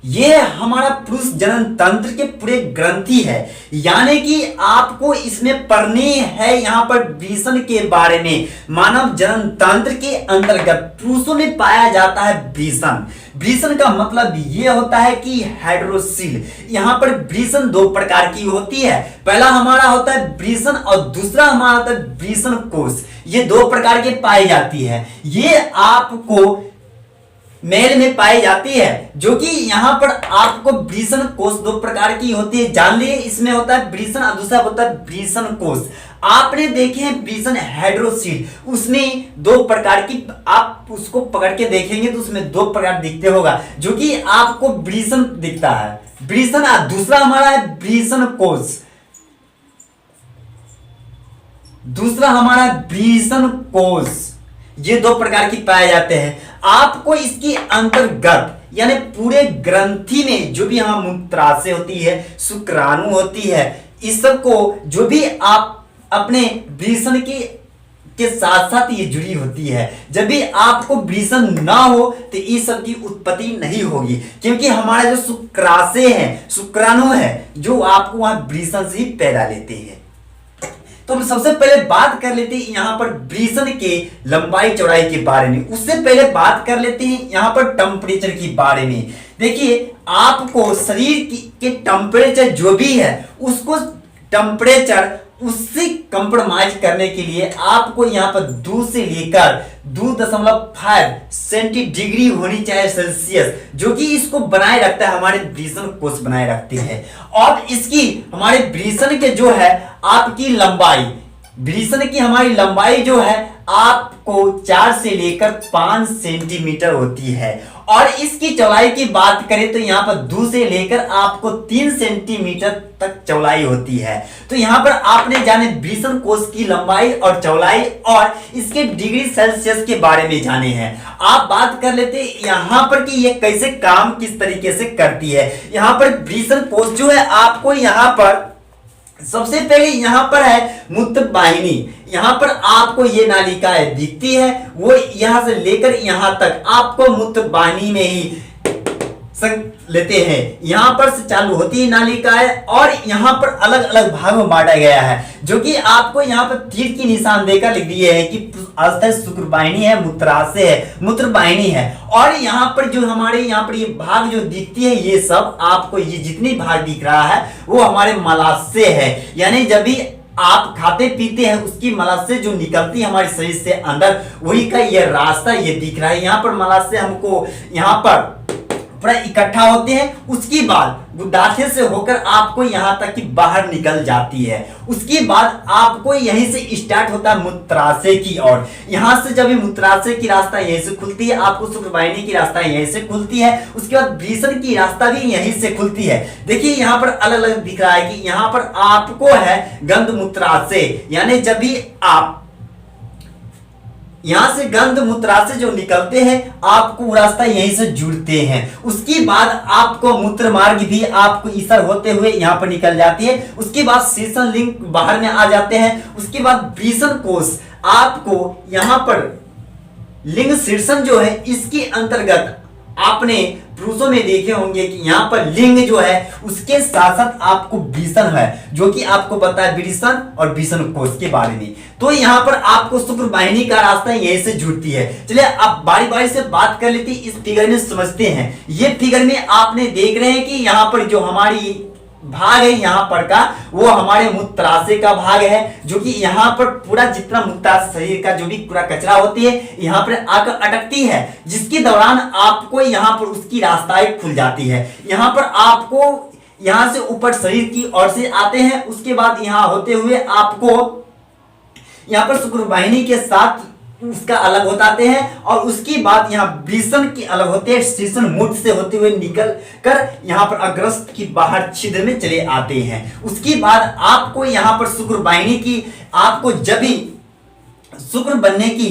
ये हमारा पुरुष जनन तंत्र के पूरे ग्रंथि है, यानी कि आपको इसमें पढ़ने है यहाँ पर वृषण के बारे में। मानव जनन तंत्र के अंतर्गत पुरुषों में पाया जाता है वृषण। वृषण का मतलब ये होता है कि हाइड्रोसिल। यहाँ पर वृषण दो प्रकार की होती है, पहला हमारा होता है वृषण और दूसरा हमारा होता है वृषण कोश। ये दो प्रकार के पाई जाती है, ये आपको मेल में पाई जाती है, जो कि यहाँ पर आपको वृषण कोश दो प्रकार की होती है, जान लिए। इसमें होता है वृषण और दूसरा होता है वृषण कोश। आपने देखे हैं वृषण हाइड्रोसिल, उसमें दो प्रकार की, आप उसको पकड़ के देखेंगे तो उसमें दो प्रकार दिखते होगा, जो कि आपको वृषण दिखता है, वृषण, और दूसरा हमारा है वृषण कोश। दूसरा हमारा वृषण कोश। ये दो प्रकार की पाए जाते हैं। आपको इसके अंतर्गत यानी पूरे ग्रंथि में जो भी यहाँ मूत्राशय होती है, शुक्राणु होती है, इस सब को जो भी आप अपने वृषण के साथ साथ ये जुड़ी होती है। जब भी आपको वृषण ना हो तो इस सब की उत्पत्ति नहीं होगी, क्योंकि हमारा जो शुक्राशय है, शुक्राणु है, जो आपको वहां वृषण से ही पैदा लेते हैं। तो हम सबसे पहले बात कर लेते हैं यहाँ पर वृषण के लंबाई चौड़ाई के बारे में। उससे पहले बात कर लेते हैं यहाँ पर टेम्परेचर के बारे में। देखिए, आपको शरीर के टेम्परेचर जो भी है, उसको टेम्परेचर उससे कंप्रोमाइज करने के लिए आपको यहाँ पर 2 से लेकर 2.5 सेंटीडिग्री होनी चाहिए सेल्सियस, जो कि इसको बनाए रखता है, हमारे वृषण कोश बनाए रखते हैं। और इसकी हमारे वृषण के जो है आपकी लंबाई, वृषण की हमारी लंबाई जो है आपको 4 से लेकर 5 सेंटीमीटर होती है। और इसकी चौड़ाई की बात करें तो यहाँ पर 2 से लेकर आपको 3 सेंटीमीटर तक चौड़ाई होती है। तो यहाँ पर आपने जाने वृषण कोश की लंबाई और चौड़ाई और इसके डिग्री सेल्सियस के बारे में जाने हैं। आप बात कर लेते हैं यहाँ पर कि ये कैसे काम किस तरीके से करती है। यहाँ पर वृषण कोश जो है, आपको यहाँ पर सबसे पहले यहाँ पर है मूत्र वाहिनी। यहाँ पर आपको ये नालिकाएं दिखती है, वो यहाँ से लेकर यहाँ तक आपको मूत्र वाहिनी में ही लेते हैं। यहाँ पर से चालू होती है नालिकाएं और यहाँ पर अलग अलग भाग में बांटा गया है, जो कि आपको यहाँ पर तीर की निशान देकर लिख दिए है कि अस्थायी शुक्रवाहिनी है, मूत्राशय है, मूत्र वाहिनी है। और यहाँ पर जो हमारे यहाँ पर ये भाग जो दिखती है, ये सब आपको ये जितनी भाग दिख रहा है वो हमारे मलाशय है। यानी जब भी आप खाते पीते हैं, उसकी मलाशय जो निकलती है हमारे शरीर से अंदर, वही का ये रास्ता ये दिख रहा है। यहाँ पर मलाशय हमको यहाँ पर पूरा इकट्ठा होते हैं, उसके बाद गुदाशय से होकर आपको यहाँ तक कि बाहर निकल जाती है। उसके बाद आपको यहीं से स्टार्ट होता है मूत्राशय की ओर। यहाँ से जब मूत्राशय की रास्ता यहीं से खुलती है, आपको शुक्रवाहिनी की रास्ता यहीं से खुलती है, उसके बाद वृषण की रास्ता भी यहीं से खुलती है। देखिए यहाँ पर अलग अलग दिख रहा है कि यहाँ पर आपको है गंध मूत्राशय, यानी जब भी आप यहां से गंध मूत्राशय जो निकलते हैं, आपको रास्ता यहीं से जुड़ते हैं। उसके बाद आपको मूत्र मार्ग भी आपको ईसर होते हुए यहां पर निकल जाती है। उसके बाद शीर्षण लिंग बाहर में आ जाते हैं। उसके बाद वृषण कोश आपको यहां पर लिंग शीर्षण जो है, इसके अंतर्गत आपने पुरुषों में देखे होंगे कि यहाँ पर लिंग जो है उसके साथ साथ आपको वृषण है, जो कि आपको पता है वृषण और वृषण कोश के बारे में। तो यहाँ पर आपको शुक्रवाहिनी का रास्ता यहीं से जुड़ती है। चलिए अब बारी बारी से बात कर लेती, इस फिगर में समझते हैं। ये फिगर में आपने देख रहे हैं कि यहाँ पर जो हमारी भाग है यहाँ पर का, वो हमारे मूत्राशय का भाग है, जो कि यहाँ पर पूरा जितना मूत्राशय शरीर का जो भी पूरा कचरा होती है यहाँ पर आकर अटकती है, जिसके दौरान आपको यहाँ पर उसकी रास्ताएं खुल जाती है। यहाँ पर आपको यहाँ से ऊपर शरीर की ओर से आते हैं, उसके बाद यहाँ होते हुए आपको यहाँ पर शुक्रवाहिनी के साथ उसका अलग होते हैं, और उसके बाद यहाँ वृषण के अलग होते हैं, शीर्षण मूत्र से होते हुए निकल कर यहाँ पर अग्रस्त की बाहर छिद्र में चले आते हैं। उसके बाद आपको यहाँ पर शुक्रवाहिनी की, आपको जब भी शुक्र बनने की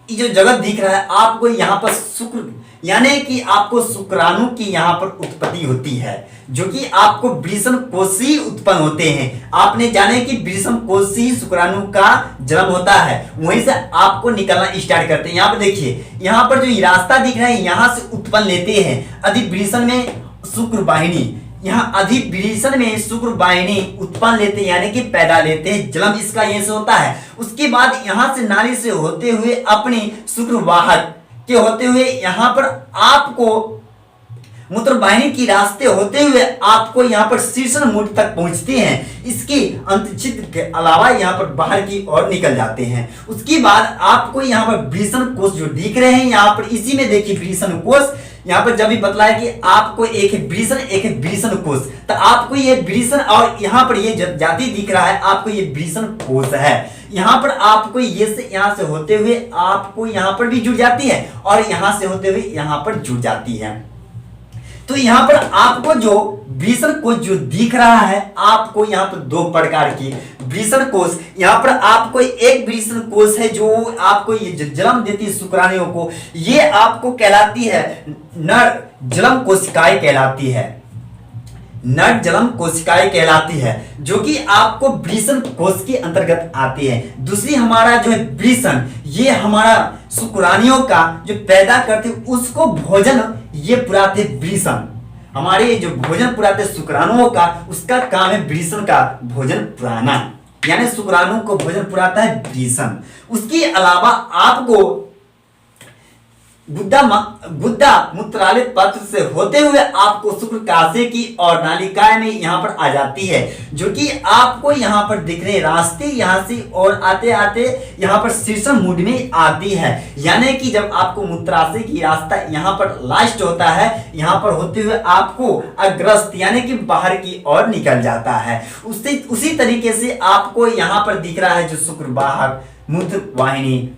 जो जगत दिख रहा है, आपको यहाँ पर शुक्र यानी कि आपको शुक्राणु की यहाँ पर उत्पत्ति होती है, जो कि आपको वृषण कोश से उत्पन्न होते हैं। आपने जाने कि वृषण कोश से शुक्राणु का जन्म होता है, वहीं से आपको निकलना स्टार्ट करते हैं। यहाँ पर देखिए, यहाँ पर जो रास्ता दिख रहा है यहाँ से उत्पन्न लेते हैं। अधिवृषण में शुक्र वाहिनी, यहाँ अधिवृषण में शुक्र वाहिनी उत्पन्न लेते हैं, यानी कि पैदा लेते हैं। जन्म इसका यहीं से होता है। उसके बाद यहाँ से नाली से होते हुए अपने शुक्र वाहक के होते हुए यहाँ पर आपको मूत्र वाहिनी की रास्ते होते हुए आपको यहाँ पर शीर्षण मूड तक पहुंचते हैं। इसके अंतःछिद्र के अलावा यहाँ पर बाहर की ओर निकल जाते हैं। उसके बाद आपको यहाँ पर वृषण कोश जो दिख रहे हैं, यहाँ पर इसी में देखिए वृषण कोश, यहाँ पर जब भी बतलाया कि आपको एक है वृषण एक है वृषण कोश, तो आपको ये वृषण और यहाँ पर ये जाति दिख रहा है, आपको ये वृषण कोश है। यहाँ पर आपको ये से यहाँ से होते हुए आपको यहाँ पर भी जुड़ जाती है और यहाँ से होते हुए यहाँ पर जुड़ जाती है। तो यहाँ पर आपको जो वृषण कोश जो दिख रहा है, आपको यहाँ पर दो प्रकार की वृषण कोश, यहाँ पर आपको एक वृषण कोश है जो आपको ये जन्म देती है शुक्राणुओं को, ये आपको कहलाती है नर जन्म कोशिकाएं कहलाती है, नर जन्म कोशिकाएं कहलाती है, जो कि आपको वृषण कोश के अंतर्गत आती है। दूसरी हमारा जो है वृषण, ये हमारा शुक्राणुओं का जो पैदा करते उसको भोजन ये पुराते वृषण, हमारे जो भोजन पुराते शुक्राणुओं का, उसका काम है वृषण का भोजन पुराना, यानी शुक्राणु को भोजन पुराता है वृषण। उसके अलावा आपको गुद्दा मूत्राशय पत्र से होते हुए आपको शुक्रकाशय की और नालिकाएं में यहाँ पर आ जाती है, जो कि आपको यहाँ पर दिख रहे रास्ते यहाँ से और आते आते यहाँ पर शीर्षण मूड में आती है। यानी कि जब आपको मूत्राशय की रास्ता यहाँ पर लास्ट होता है, यहाँ पर होते हुए आपको अग्रस्त यानी कि बाहर की ओर निकल जाता है। उसी तरीके से आपको यहाँ पर दिख रहा है जो शुक्रवाहक मूत्र वाहिनी,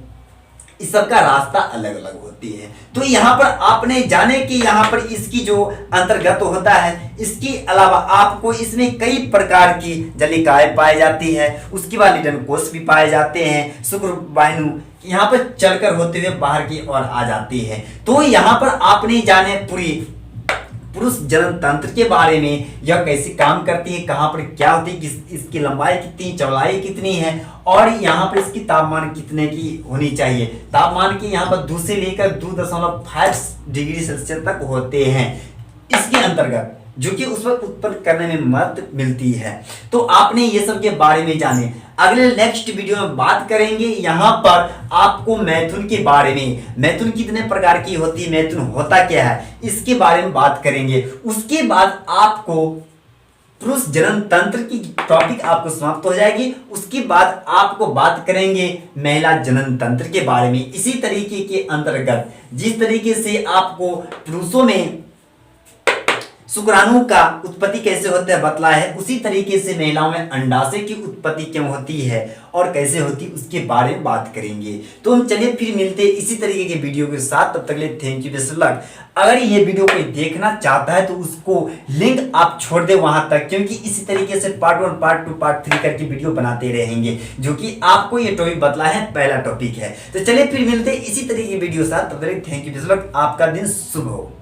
इस सब का रास्ता अलग अलग होती है। तो यहाँ पर आपने जाने कि यहाँ पर इसकी जो अंतर्गत होता है, इसके अलावा आपको इसमें कई प्रकार की जलिकाएं पाई जाती है। उसके बाद लिडन कोश भी पाए जाते हैं। शुक्र वाहिनी यहाँ पर चलकर होते हुए बाहर की ओर आ जाती है। तो यहाँ पर आपने जाने पूरी पुरुष जनन तंत्र के बारे में, यह कैसे काम करती है, कहाँ पर क्या होती है, इसकी लंबाई कितनी, चौड़ाई कितनी है और यहाँ पर इसकी तापमान कितने की होनी चाहिए। तापमान की यहाँ पर 2 से लेकर 2.5 डिग्री सेल्सियस तक होते हैं इसके अंतर्गत, जो कि उस पर उत्पन्न करने में मदद मिलती है। तो आपने ये सब के बारे में जाने। अगले नेक्स्ट वीडियो में बात करेंगे यहाँ पर आपको मैथुन के बारे में, मैथुन कितने प्रकार की होती है, मैथुन होता क्या है, इसके बारे में बात करेंगे। उसके बाद आपको पुरुष जनन तंत्र की टॉपिक आपको समाप्त हो जाएगी। उसके बाद आपको बात करेंगे महिला जनन तंत्र के बारे में। इसी तरीके के अंतर्गत जिस तरीके से आपको पुरुषों में शुक्राणु का उत्पत्ति कैसे होता है बतलाया है, उसी तरीके से महिलाओं में अंडाशय की उत्पत्ति क्यों होती है और कैसे होती है उसके बारे में बात करेंगे। तो हम चलिए फिर मिलते हैं इसी तरीके के वीडियो के साथ। तब तक के लिए thank you, best of luck. अगर ये वीडियो कोई देखना चाहता है तो उसको लिंक आप छोड़ दे वहां तक, क्योंकि इसी तरीके से पार्ट 1 पार्ट 2 पार्ट 3 करके वीडियो बनाते रहेंगे, जो कि आपको ये टॉपिक बतला है, पहला टॉपिक है। तो चलिए फिर मिलते हैं इसी तरीके के वीडियो के साथ। तब तक thank you, best of luck. आपका दिन शुभ हो।